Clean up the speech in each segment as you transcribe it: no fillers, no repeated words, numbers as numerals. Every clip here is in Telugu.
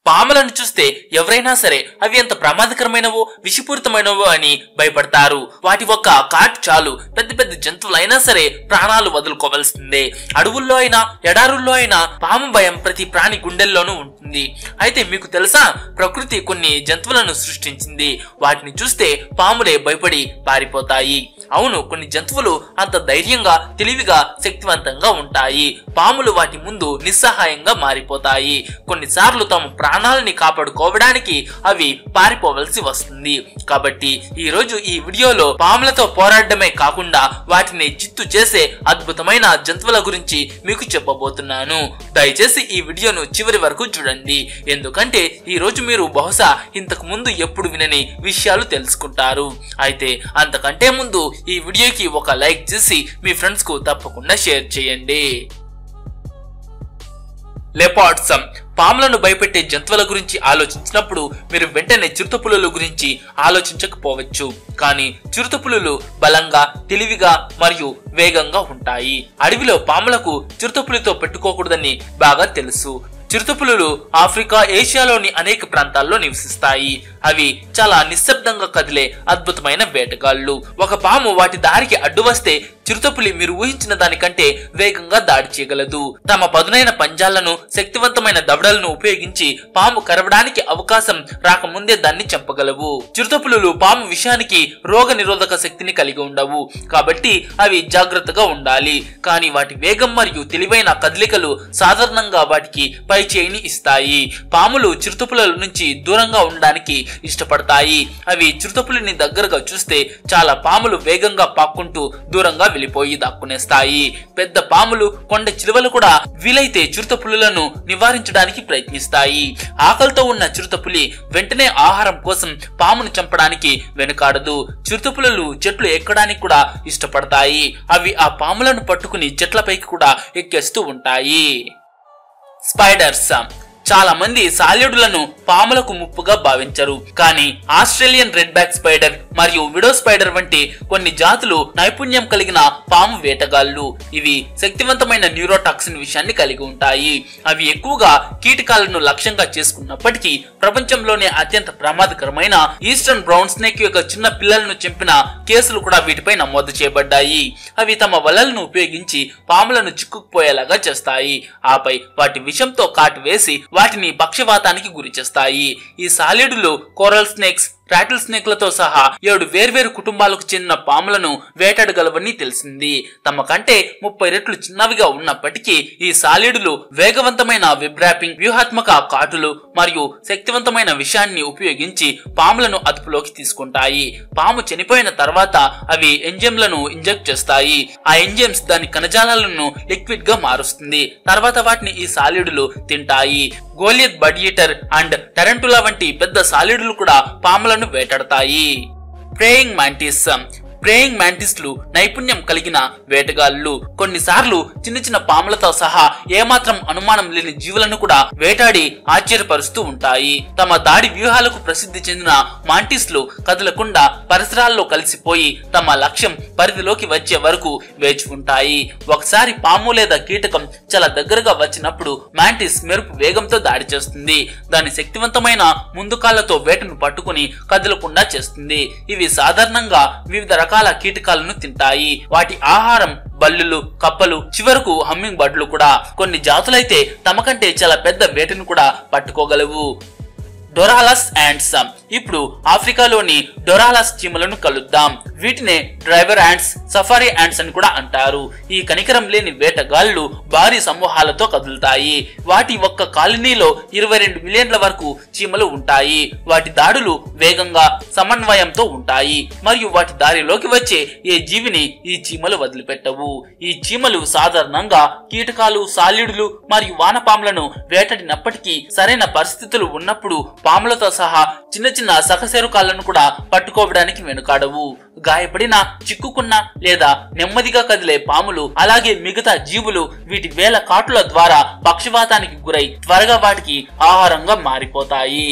పాములను చూస్తే ఎవరైనా సరే అవి ఎంత ప్రమాదకరమైనవో విషపూరితమైనవో అని భయపడతారు. వాటి ఒక్క కాటు చాలు పెద్ద పెద్ద జంతువులైనా సరే ప్రాణాలు వదులుకోవాల్సిందే. అడవుల్లో అయినా ఎడారుల్లో అయినా పాము భయం ప్రతి ప్రాణి గుండెల్లోనూ ఉంటుంది. అయితే మీకు తెలుసా, ప్రకృతి కొన్ని జంతువులను సృష్టించింది. వాటిని చూస్తే పాములే భయపడి పారిపోతాయి. అవును, కొన్ని జంతువులు అంత ధైర్యంగా తెలివిగా శక్తివంతంగా ఉంటాయి. పాములు వాటి ముందు నిస్సహాయంగా మారిపోతాయి. కొన్నిసార్లు తమ ప్రాణాలని కాపాడుకోవడానికి అవి పారిపోవలసి వస్తుంది. కాబట్టి ఈ రోజు ఈ వీడియోలో పాములతో పోరాడమే కాకుండా వాటిని చిత్తు చేసే అద్భుతమైన జంతువుల గురించి మీకు చెప్పబోతున్నాను. దయచేసి ఈ వీడియోను చివరి వరకు చూడండి, ఎందుకంటే ఈ రోజు మీరు బహుశా ఇంతకు ముందు ఎప్పుడు వినని విషయాలు తెలుసుకుంటారు. అయితే అంతకంటే ముందు ఈ వీడియోకి ఒక లైక్ చేసి మీ ఫ్రెండ్స్ కు తప్పకుండా షేర్ చేయండి. లెపార్డ్స్. పాములను భయపెట్టే జంతువుల గురించి ఆలోచించినప్పుడు మీరు వెంటనే చిరుతపులుల గురించి ఆలోచించకపోవచ్చు. కానీ చిరుతపులులు బలంగా, తెలివిగా మరియు వేగంగా ఉంటాయి. అడవిలో పాములకు చిరుతపులితో పెట్టుకోకూడదని బాగా తెలుసు. చిరుతపులులు ఆఫ్రికా, ఏషియాలోని అనేక ప్రాంతాల్లో నివసిస్తాయి. అవి చాలా నిశ్శబ్దంగా కదిలే అద్భుతమైన వేటగాళ్లు. ఒక పాము వాటి దారికి అడ్డు వస్తే చిరుతపులి మీరు ఊహించిన దానికంటే వేగంగా దాడి చేయగలదు. తమ పదునైన పంజాలను, శక్తివంతమైన దవడలను ఉపయోగించి పాము కరవడానికి అవకాశం రాకముందే దాన్ని చంపగలవు. చిరుతపులులు పాము విషయానికి రోగ నిరోధక శక్తిని కలిగి ఉండవు, కాబట్టి అవి జాగ్రత్తగా ఉండాలి. కానీ వాటి వేగం మరియు తెలివైన కదలికలు సాధారణంగా వాటికి పై చేయిని ఇస్తాయి. పాములు చిరుతపులుల నుంచి దూరంగా ఉండడానికి ఇష్టపడతాయి. అవి చిరుతపులిని దగ్గరగా చూస్తే చాలా పాములు వేగంగా పాక్కుంటూ దూరంగా వెళ్ళిపోయి దాక్కునేస్తాయి. పెద్ద పాములు, కొండ చిలువలు కూడా వీలైతే చిరుతపులులను నివారించడానికి ప్రయత్నిస్తాయి. ఆకలితో ఉన్న చిరుతపులి వెంటనే ఆహారం కోసం పామును చంపడానికి వెనుకాడదు. చిరుతపులులు చెట్లు ఎక్కడానికి కూడా ఇష్టపడతాయి. అవి ఆ పాములను పట్టుకుని చెట్లపైకి కూడా ఎక్కేస్తూ ఉంటాయి. స్పైడర్స్. చాలా మంది సాల్యుడులను పాములకు ముప్పుగా భావించరు, కానీ ఆస్ట్రేలియన్ రెడ్ బ్యాక్ స్పైడర్ మరియు విడో స్పైడర్ వంటి కొన్ని జాతులు నైపుణ్యం కలిగిన పాము వేటగాళ్లు. ఇవి శక్తివంతమైన న్యూరోటాక్సిన్ విషయాన్ని కలిగి ఉంటాయి. అవి ఎక్కువగా కీటకాలను లక్ష్యంగా చేసుకున్నప్పటికీ ప్రపంచంలోనే అత్యంత ప్రమాదకరమైన ఈస్టర్న్ బ్రౌన్ స్నేక్ యొక్క చిన్న పిల్లలను చంపిన కేసులు కూడా వీటిపై నమోదు చేయబడ్డాయి. అవి తమ వలలను ఉపయోగించి పాములను చిక్కుకుపోయేలాగా చేస్తాయి. ఆపై వాటి విషంతో కాటు వేసి వాటిని పక్షవాతానికి గురి చేస్తాయి. ఈ సాలిడులు కోరల్ స్నేక్స్, రాటిల్ స్నేక్లతో సహా 7 వేర్వేరు కుటుంబాలకు చెందిన పాములను వేటాడగలవని తెలిసింది. తమ కంటే 30 రెట్లు చిన్నవిగా ఉన్నప్పటికీ ఈ సాలిడులు వేగవంతమైన విబ్రాపింగ్, వ్యూహాత్మక కాటులు మరియు శక్తివంతమైన విషాన్ని ఉపయోగించి పాములను అదుపులోకి తీసుకుంటాయి. పాము చనిపోయిన తర్వాత అవి ఎంజైమ్లను ఇంజెక్ట్ చేస్తాయి. ఆ ఎంజైమ్స్ దాని కణజాలాలను లిక్విడ్ గా మారుస్తుంది. తర్వాత వాటిని ఈ సాలిడులు తింటాయి. Goliath bird eater and tarantula వంటి పెద్ద సాలిడులు కూడా పాములను వేటాడతాయి. Praying mantis. ప్రేయింగ్ మాంటిస్లు నైపుణ్యం కలిగిన వేటగాళ్లు. కొన్నిసార్లు చిన్న చిన్న పాములతో సహా ఏమాత్రం అనుమానం లేని జీవులను కూడా వేటాడి ఆశ్చర్యపరుస్తూ ఉంటాయి. తమ దాడి వ్యూహాలకు ప్రసిద్ధి చెందిన మాంటిస్లు కదలకుండా పరిసరాల్లో కలిసిపోయి తమ లక్ష్యం పరిధిలోకి వచ్చే వరకు వేచి ఉంటాయి. ఒకసారి పాము లేదా కీటకం చాలా దగ్గరగా వచ్చినప్పుడు మాంటిస్ మెరుపు వేగంతో దాడి చేస్తుంది. దాని శక్తివంతమైన ముందు కాళ్లతో వేటను పట్టుకుని కదలకుండా చేస్తుంది. ఇవి సాధారణంగా వివిధ రకాల కీటకాలను తింటాయి. వాటి ఆహారం బల్లులు, కప్పలు, చివరకు హమ్మింగ్ బర్డ్లు కూడా. కొన్ని జాతులైతే తమ కంటే చాలా పెద్ద వేటను కూడా పట్టుకోగలవు. డొరాలస్ యాంట్స్. ఇప్పుడు ఆఫ్రికాలోని డొరాలస్ చీమలను కలుద్దాం. వీటినే డ్రైవర్ యాంట్స్, సఫారీ యాంట్స్ అని కూడా అంటారు. ఈ కనికరం లేని వేటగాళ్లు భారీ సమూహాలతో కదులుతాయి. వాటి ఒక్క కాలనీలో 22 మిలియన్ల వరకు చీమలు ఉంటాయి. వాటి దాడులు వేగంగా, సమన్వయంతో ఉంటాయి మరియు వాటి దారిలోకి వచ్చే ఏ జీవిని ఈ చీమలు వదిలిపెట్టవు. ఈ చీమలు సాధారణంగా కీటకాలు, సాల్యుడులు మరియు వానపాములను వేటాడినప్పటికీ సరైన పరిస్థితులు ఉన్నప్పుడు పాములతో సహా చిన్న చిన్న సకశేరుకాలను కూడా పట్టుకోవడానికి వెనుకాడవు. గాయపడిన, చిక్కుకున్న లేదా నెమ్మదిగా కదిలే పాములు, అలాగే మిగతా జీవులు వీటి వేల కాటుల ద్వారా పక్షవాతానికి గురై త్వరగా వాటికి ఆహారంగా మారిపోతాయి.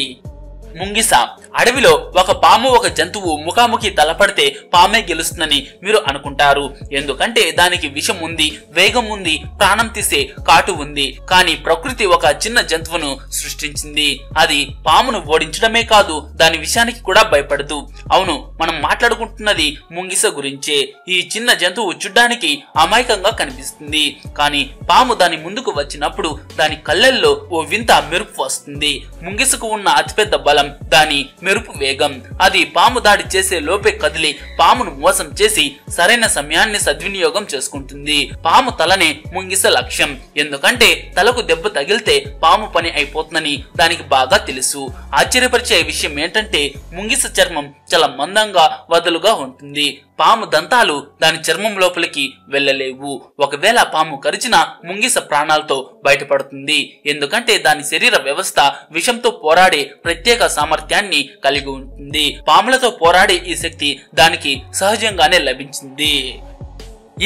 ముంగిస. అడవిలో ఒక పాము ఒక జంతువు ముఖాముఖి తలపడితే పామే గెలుస్తుందని మీరు అనుకుంటారు. ఎందుకంటే దానికి విషం ఉంది, వేగం ఉంది, ప్రాణం తీసే కాటు ఉంది. కానీ ప్రకృతి ఒక చిన్న జంతువును సృష్టించింది. అది పామును ఓడించడమే కాదు, దాని విషయానికి కూడా భయపడదు. అవును, మనం మాట్లాడుకుంటున్నది ముంగిస గురించే. ఈ చిన్న జంతువు చూడ్డానికి అమాయకంగా కనిపిస్తుంది, కానీ పాము దాని ముందుకు వచ్చినప్పుడు దాని కళ్ళల్లో ఓ వింత మెరుపు వస్తుంది. ముంగిసకు ఉన్న అతిపెద్ద బలం దాని మెరుపు వేగం. అది పాము దాడి చేసే లోపే కదిలి పామును మోసం చేసి సరైన సమయాన్ని సద్వినియోగం చేసుకుంటుంది. పాము తలనే ముంగిస లక్ష్యం, ఎందుకంటే తలకు దెబ్బ తగిలితే పాము పని అయిపోతుందని దానికి బాగా తెలుసు. ఆశ్చర్యపరిచే విషయం ఏంటంటే ముంగిస చర్మం చాలా మందంగా వదులుగా ఉంటుంది. పాము దంతాలు దాని చర్మం లోపలికి వెళ్ళలేవు. ఒకవేళ పాము కరిచిన ముంగిస ప్రాణాలతో బయటపడుతుంది, ఎందుకంటే దాని శరీర వ్యవస్థ విషంతో పోరాడే ప్రత్యేక సామర్థ్యాన్ని కలిగి ఉంటుంది. పాములతో పోరాడే ఈ శక్తి దానికి సహజంగానే లభించింది.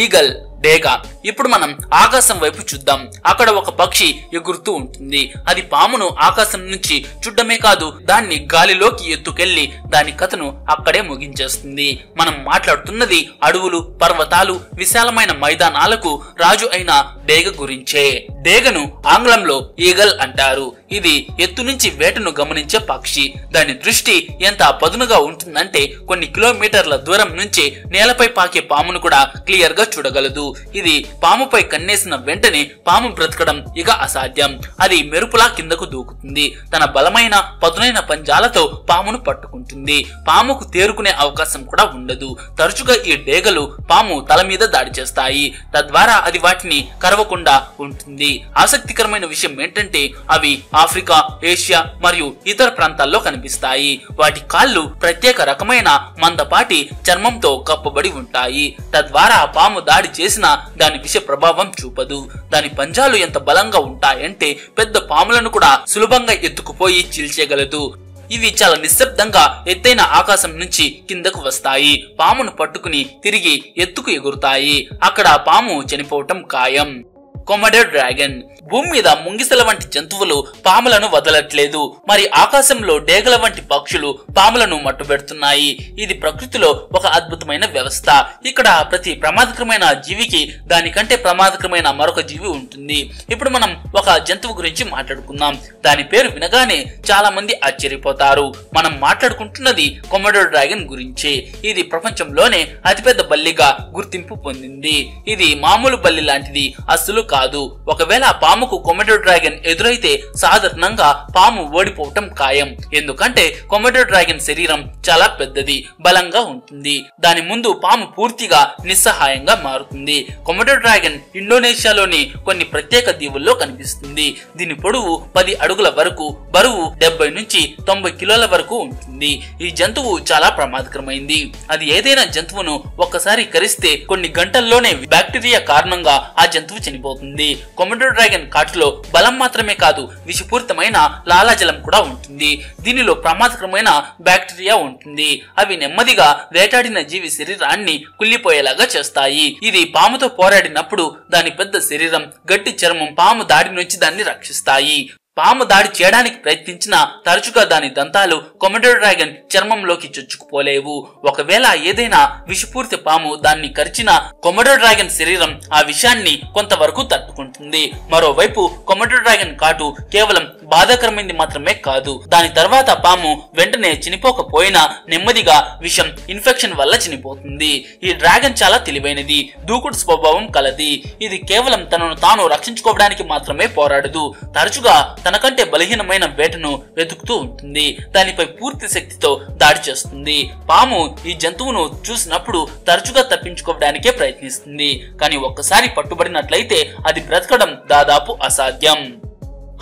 ఈగల్, డేగ. ఇప్పుడు మనం ఆకాశం వైపు చూద్దాం. అక్కడ ఒక పక్షి ఎగురుతూ ఉంటుంది. అది పామును ఆకాశం నుంచి చూడడమే కాదు, దాన్ని గాలిలోకి ఎత్తుకెళ్లి దాని కథను అక్కడే ముగించేస్తుంది. మనం మాట్లాడుతున్నది అడవులు, పర్వతాలు, విశాలమైన మైదానాలకు రాజు అయిన డేగ గురించే. డేగను ఆంగ్లంలో ఈగల్ అంటారు. ఇది ఎత్తు నుంచి వేటను గమనించే పక్షి. దాని దృష్టి ఎంత పదునుగా ఉంటుందంటే కొన్ని కిలోమీటర్ల దూరం నుంచి నేలపై పాకే పామును కూడా క్లియర్ గా చూడగలదు. ఇది పాముపై కన్నేసిన వెంటనే పాము బ్రతకడం ఇక అసాధ్యం. అది మెరుపులా కిందకు దూకుతుంది. తన బలమైన పదునైన పంజాలతో పామును పట్టుకుంటుంది. పాముకు తేరుకునే అవకాశం కూడా ఉండదు. తరచుగా ఈ డేగలు పాము తల మీద దాడి చేస్తాయి, తద్వారా అది వాటిని కరవకుండా ఉంటుంది. ఆసక్తికరమైన విషయం ఏంటంటే అవి ఆఫ్రికా, ఏషియా మరియు ఇతర ప్రాంతాల్లో కనిపిస్తాయి. వాటి కాళ్ళు ప్రత్యేక రకమైన మందపాటి చర్మంతో కప్పబడి ఉంటాయి, తద్వారా పాము దాడి చేసిన దాని విష ప్రభావం చూపదు. దాని పంజాలు ఎంత బలంగా ఉంటాయంటే పెద్ద పాములను కూడా సులభంగా ఎత్తుకుపోయి చీల్చేయగలదు. ఇవి చాలా నిశ్శబ్దంగా ఎత్తైన ఆకాశం నుంచి కిందకు వస్తాయి. పామును పట్టుకుని తిరిగి ఎత్తుకు ఎగురుతాయి. అక్కడ పాము చనిపోవటం ఖాయం. Komodo dragon. భూమి మీద ముంగిసల వంటి జంతువులు పాములను వదలట్లేదు, మరి ఆకాశంలో డేగల వంటి పక్షులు పాములను మట్టుబెడుతున్నాయి. ఇది ప్రకృతిలో ఒక అద్భుతమైన వ్యవస్థ. ఇక్కడ ప్రతి ప్రమాదకరమైన జీవికి దానికంటే ప్రమాదకరమైన మరొక జీవి ఉంటుంది. ఇప్పుడు మనం ఒక జంతువు గురించి మాట్లాడుకుందాం. దాని పేరు వినగానే చాలా మంది ఆశ్చర్యపోతారు. మనం మాట్లాడుకుంటున్నది కొమోడో డ్రాగన్ గురించే. ఇది ప్రపంచంలోనే అతిపెద్ద బల్లిగా గుర్తింపు పొందింది. ఇది మామూలు బల్లి లాంటిది అస్సలు కాదు. ఒకవేళ పాముకు కొమోడో డ్రాగన్ ఎదురైతే సాధారణంగా పాము ఓడిపోవటం ఖాయం, ఎందుకంటే కొమోడో డ్రాగన్ శరీరం చాలా పెద్దది, బలంగా ఉంటుంది. దాని ముందు పాము పూర్తిగా నిస్సహాయంగా మారుతుంది. కొమోడో డ్రాగన్ ఇండోనేషియాలోని కొన్ని ప్రత్యేక దీవుల్లో కనిపిస్తుంది. దీని పొడవు 10 అడుగుల వరకు, బరువు 70 నుంచి 90 కిలోల వరకు ఉంటుంది. ఈ జంతువు చాలా ప్రమాదకరమైంది. అది ఏదైనా జంతువును ఒక్కసారి కరిస్తే కొన్ని గంటల్లోనే బ్యాక్టీరియా కారణంగా ఆ జంతువు చనిపోతుంది. కొమోడో డ్రాగన్ కాటులో బలం మాత్రమే కాదు, విషపూరితమైన లాలాజలం కూడా ఉంటుంది. దీనిలో ప్రమాదకరమైన బ్యాక్టీరియా ఉంటుంది. అవి నెమ్మదిగా వేటాడిన జీవి శరీరాన్ని కుళ్ళిపోయేలాగా చేస్తాయి. ఇది పాముతో పోరాడినప్పుడు దాని పెద్ద శరీరం, గట్టి చర్మం పాము దాడి నుంచి దాన్ని రక్షిస్తాయి. పాము దాడి చేయడానికి ప్రయత్నించినా తరచుగా దాని దంతాలు కొమోడో డ్రాగన్ చర్మంలోకి చొచ్చుకుపోలేవు. ఒకవేళ ఏదైనా విషపూరిత పాము దాన్ని కరిచిన కొమోడో డ్రాగన్ శరీరం ఆ విషాన్ని కొంతవరకు తట్టుకుంటుంది. మరోవైపు కొమోడో డ్రాగన్ కాటు కేవలం బాధాకరమైంది మాత్రమే కాదు, దాని తర్వాత పాము వెంటనే చనిపోకపోయినా నెమ్మదిగా విషం ఇన్ఫెక్షన్ వల్ల చనిపోతుంది. ఈ డ్రాగన్ చాలా తెలివైనది, దూకుడు స్వభావం కలది. ఇది కేవలం తనను తాను రక్షించుకోవడానికి మాత్రమే పోరాడదు, తరచుగా తనకంటే బలహీనమైన వేటను వెతుకుతూ ఉంటుంది. దానిపై పూర్తి శక్తితో దాడి చేస్తుంది. పాము ఈ జంతువును చూసినప్పుడు తరచుగా తప్పించుకోవడానికే ప్రయత్నిస్తుంది, కానీ ఒక్కసారి పట్టుబడినట్లయితే అది బ్రతకడం దాదాపు అసాధ్యం.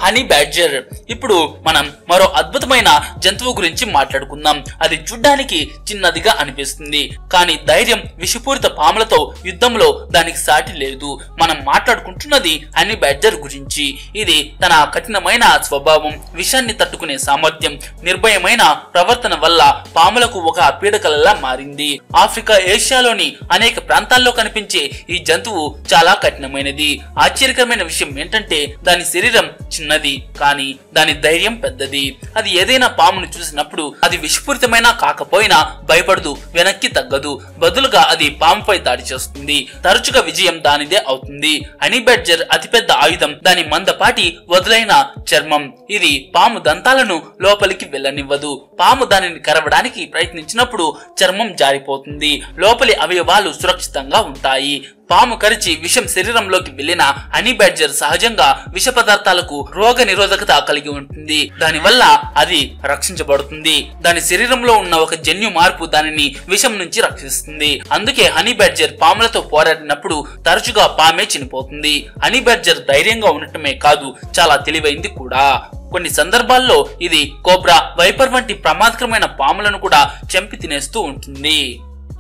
Honey badger. ఇప్పుడు మనం మరో అద్భుతమైన జంతువు గురించి మాట్లాడుకుందాం. అది చూడ్డానికి చిన్నదిగా అనిపిస్తుంది, కానీ ధైర్యం, విషపూరిత పాములతో యుద్ధంలో దానికి సాటి లేదు. మనం మాట్లాడుకుంటున్నది హనీ బ్యాడ్జర్ గురించి. ఇది తన కఠినమైన స్వభావం, విషాన్ని తట్టుకునే సామర్థ్యం, నిర్భయమైన ప్రవర్తన వల్ల పాములకు ఒక పీడకలలా మారింది. ఆఫ్రికా, ఏషియాలోని అనేక ప్రాంతాల్లో కనిపించే ఈ జంతువు చాలా కఠినమైనది. ఆశ్చర్యకరమైన విషయం ఏంటంటే దాని శరీరం చిన్న చిన్నది కానీ దాని ధైర్యం పెద్దది. అది ఏదైనా పామును చూసినప్పుడు అది విషపూరితమైనా కాకపోయినా భయపడదు, వెనక్కి తగ్గదు. బదులుగా అది పాముపై దాడి చేస్తుంది. తరచుగా విజయం దానిదే అవుతుంది. హనీ బ్యాడ్జర్ అతిపెద్ద ఆయుధం దాని మందపాటి వదులైన చర్మం. ఇది పాము దంతాలను లోపలికి వెళ్ళనివ్వదు. పాము దానిని కరవడానికి ప్రయత్నించినప్పుడు చర్మం జారిపోతుంది. లోపలి అవయవాలు సురక్షితంగా ఉంటాయి. పాము కరిచి విషం శరీరంలోకి వెళ్లిన హనీ బ్యాడ్జర్ సహజంగా విష పదార్థాలకు రోగ నిరోధకత కలిగి ఉంటుంది. దానివల్ల అది రక్షించబడుతుంది. దాని శరీరంలో ఉన్న ఒక జన్యు మార్పు దానిని విషం నుంచి రక్షిస్తుంది. అందుకే హనీ బ్యాడ్జర్ పాములతో పోరాడినప్పుడు తరచుగా పామే చనిపోతుంది. హనీ బ్యాడ్జర్ ధైర్యంగా ఉండటమే కాదు, చాలా తెలివైంది కూడా. కొన్ని సందర్భాల్లో ఇది కోబ్రా, వైపర్ వంటి ప్రమాదకరమైన పాములను కూడా చంపి తినేస్తూ ఉంటుంది.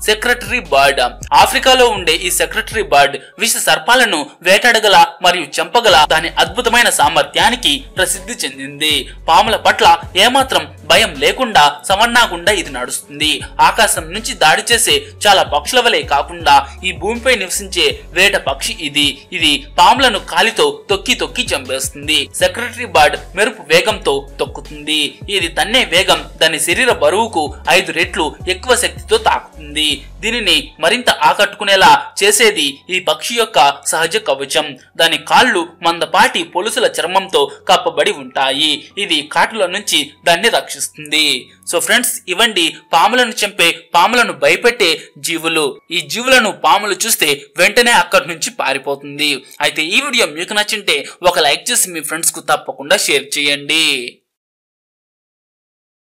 Secretary bird. ఆఫ్రికాలో ఉండే ఈ సెక్రటరీ బర్డ్ విష సర్పాలను వేటాడగల మరియు చంపగల దాని అద్భుతమైన సామర్థ్యానికి ప్రసిద్ధి చెందింది. పాముల పట్ల ఏమాత్రం భయం లేకుండా సవన్నాగుండా ఇది నడుస్తుంది. ఆకాశం నుంచి దాడి చేసే చాలా పక్షుల వలె కాకుండా ఈ భూమిపై నివసించే వేట పక్షి ఇది. ఇది పాములను కాలితో తొక్కి తొక్కి చంపేస్తుంది. సెక్రటరీ బర్డ్ మెరుపు వేగంతో తొక్కుతుంది. ఇది తన్నే వేగం దాని శరీర బరువుకు 5 రెట్లు ఎక్కువ శక్తితో తాకుతుంది. దీనిని మరింత ఆకట్టుకునేలా చేసేది ఈ పక్షి యొక్క సహజ కవచం. దాని కాళ్ళు మందపాటి పొలుసుల చర్మంతో కప్పబడి ఉంటాయి. ఇది కాటుల నుంచి దాన్ని రక్షిస్తుంది. సో ఫ్రెండ్స్, ఇవండి పాములను చంపే, పాములను భయపెట్టే జీవులు. ఈ జీవులను పాములు చూస్తే వెంటనే అక్కడి నుంచి పారిపోతుంది. అయితే ఈ వీడియో మీకు నచ్చింటే ఒక లైక్ చేసి మీ ఫ్రెండ్స్ కు తప్పకుండా షేర్ చేయండి.